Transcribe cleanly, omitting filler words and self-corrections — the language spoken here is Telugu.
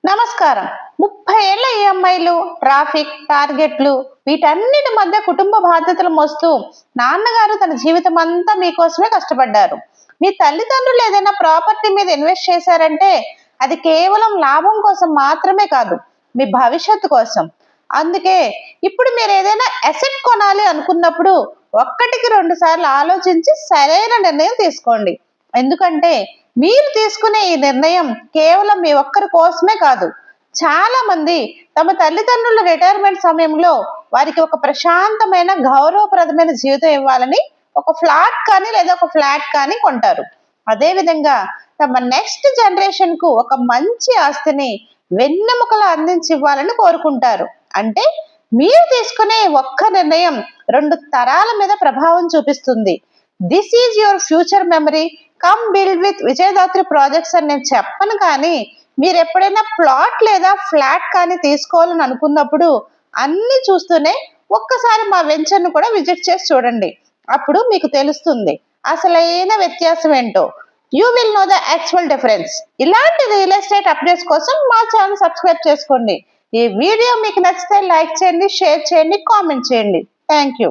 నమస్కారం. 30 ఏళ్ల ఈఎంఐలు, ట్రాఫిక్, టార్గెట్లు వీటన్నిటి మధ్య కుటుంబ బాధ్యతలు మోస్తూ నాన్నగారు తన జీవితం అంతా మీకోసమే కష్టపడ్డారు. మీ తల్లిదండ్రులు ఏదైనా ప్రాపర్టీ మీద ఇన్వెస్ట్ చేశారంటే అది కేవలం లాభం కోసం మాత్రమే కాదు, మీ భవిష్యత్తు కోసం. అందుకే ఇప్పుడు మీరు ఏదైనా అసెట్ కొనాలి అనుకున్నప్పుడు ఒక్కటికి 2 సార్లు ఆలోచించి సరైన నిర్ణయం తీసుకోండి. ఎందుకంటే మీరు తీసుకునే ఈ నిర్ణయం కేవలం మీ ఒక్కరి కోసమే కాదు, చాలా మంది తమ తల్లిదండ్రుల రిటైర్మెంట్ సమయంలో వారికి ఒక ప్రశాంతమైన గౌరవప్రదమైన జీవితం ఇవ్వాలని ఒక ఫ్లాట్ కానీ లేదా ఒక ఫ్లాట్ కానీ కొంటారు. అదే విధంగా తమ నెక్స్ట్ జనరేషన్ కు ఒక మంచి ఆస్తిని వెన్నెముకలా అందించి ఇవ్వాలని కోరుకుంటారు. అంటే మీరు తీసుకునే ఒక్క నిర్ణయం 2 తరాల మీద ప్రభావం చూపిస్తుంది. This is your future memory. Come build with Vijayadhatri projects అని నేను చెప్పను, కానీ మీరు ఎప్పుడైనా ప్లాట్ లేదా ఫ్లాట్ కానీ తీసుకోవాలని అనుకున్నప్పుడు అన్ని చూస్తూనే ఒక్కసారి మా వెంచర్ను కూడా విజిట్ చేసి చూడండి. అప్పుడు మీకు తెలుస్తుంది అసలైన వ్యత్యాసం ఏంటో. You will know the actual difference. ఇలాంటి రియల్ ఎస్టేట్ అప్డేట్స్ కోసం మా ఛానల్ సబ్స్క్రైబ్ చేసుకోండి. ఈ వీడియో మీకు నచ్చితే లైక్ చేయండి, షేర్ చేయండి, కామెంట్ చేయండి. Thank you.